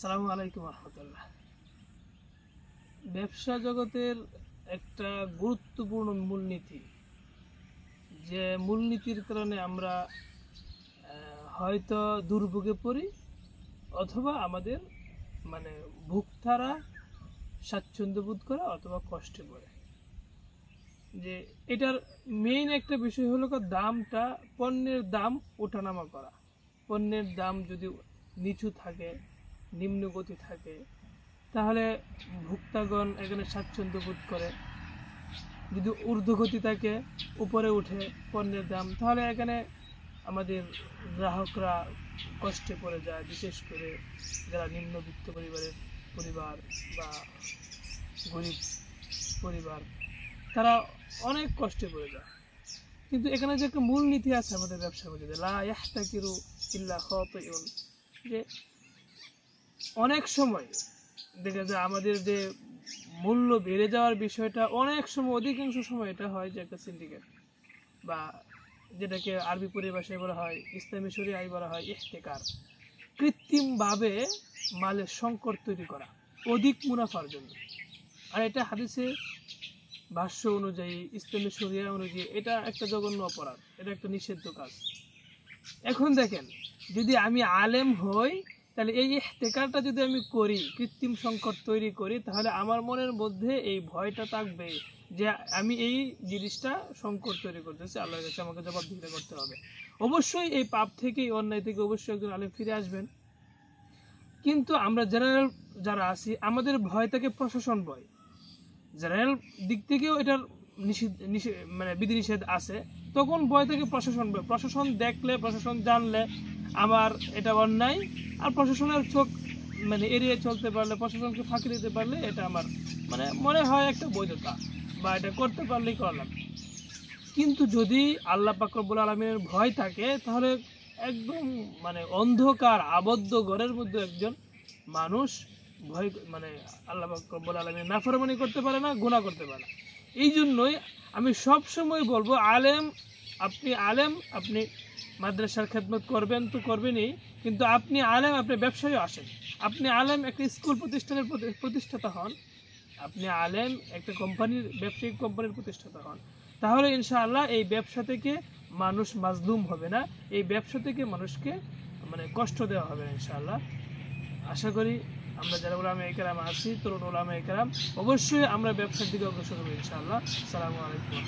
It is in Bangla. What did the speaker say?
আসসালামু আলাইকুম রহমতুল্লাহ। ব্যবসা জগতের একটা গুরুত্বপূর্ণ মূলনীতি, যে মূলনীতির কারণে আমরা হয়তো দুর্ভোগে পড়ি অথবা আমাদের ভোক্তারা স্বাচ্ছন্দ্য বোধ করে অথবা কষ্টে পড়ে। যে এটার মেইন একটা বিষয় হলো দামটা, পণ্যের দাম ওঠানামা করা। পণ্যের দাম যদি নিচু থাকে, নিম্নগতি থাকে, তাহলে ভোক্তাগণ এখানে স্বাচ্ছন্দ্য বোধ করে। যদি ঊর্ধ্বগতি থাকে, উপরে উঠে পণ্যের দাম, তাহলে এখানে আমাদের গ্রাহকরা কষ্টে পড়ে যায়। বিশেষ করে যারা নিম্নবিত্ত পরিবার বা গরিব পরিবার, তারা অনেক কষ্টে পড়ে যায়। কিন্তু এখানে যে একটা মূলনীতি আছে আমাদের ব্যবসার মধ্যে, লা ইয়াহতাকিরু ইল্লা খাতিউন, যে অনেক সময় দেখা যায় আমাদের যে মূল্য বেড়ে যাওয়ার বিষয়টা, অনেক সময় অধিকাংশ সময় এটা হয় যে একটা সিন্ডিকেট, বা যেটাকে আরবি পরিভাষায় বলা হয়, ইসলামী শরিয়ায় বলা হয় ইহতিকার, কৃত্রিমভাবে মালের সংকট তৈরি করা অধিক মুনাফার জন্য। আর এটা হাদিসে ভাষ্য অনুযায়ী, ইসলামী শরিয়া অনুযায়ী এটা একটা জঘন্য অপরাধ, এটা একটা নিষিদ্ধ কাজ। এখন দেখেন, যদি আমি আলেম হই, তাহলে এই ইহতিকারটা যদি আমি করি, কৃত্রিম সংকট তৈরি করি, তাহলে আমার মনের মধ্যে এই ভয়টা থাকবে যে আমি এই জিনিসটা সংকট তৈরি করতেছি, আল্লাহর কাছে আমাকে জবাবদিহিতা করতে হবে। অবশ্যই এই পাপ থেকে, এই অন্যায় থেকে অবশ্যই একজন আলেম ফিরে আসবেন। কিন্তু আমরা জেনারেল যারা আছি, আমাদের ভয় থাকে প্রশাসন ভয়। জেনারেল দিক থেকেও এটার বিধিনিষেধ আছে, তখন ভয় থেকে প্রশাসন ভয়। প্রশাসন দেখলে, প্রশাসন জানলে আমার এটা অন্যায়, আর প্রশাসনের চোখ এড়িয়ে চলতে পারলে, প্রশাসনকে ফাঁকি দিতে পারলে, এটা আমার মনে হয় একটা বৈধতা, বা এটা করতে পারলেই করলাম। কিন্তু যদি আল্লাহ পাক রব্বুল আলামিনের ভয় থাকে, তাহলে একদম অন্ধকার আবদ্ধ ঘরের মধ্যে একজন মানুষ ভয় আল্লাহ পাক রব্বুল আলামিনের নাফরমানি করতে পারে না, গুনাহ করতে পারে না। এই জন্যই আমি সব সময় বলবো, আপনি মাদ্রাসার খেদমত করবেন তো করবেনই, কিন্তু আপনি আলেম, আপনি ব্যবসায়ী আসেন। আপনি আলেম, একটা স্কুল প্রতিষ্ঠানের প্রতিষ্ঠাতা হন। আপনি আলেম, একটা ব্যবসায়িক কোম্পানির প্রতিষ্ঠাতা হন। তাহলে ইনশাআল্লাহ এই ব্যবসা থেকে মানুষ মাজলুম হবে না, এই ব্যবসা থেকে মানুষকে কষ্ট দেওয়া হবে না ইনশাআল্লাহ। আশা করি আমরা যারা উলামায়ে কেরাম আছি, তরুণ উলামায়ে কেরাম, অবশ্যই আমরা ব্যবসার দিকে অগ্রসর হব ইনশাআল্লাহ। আসসালামু আলাইকুম।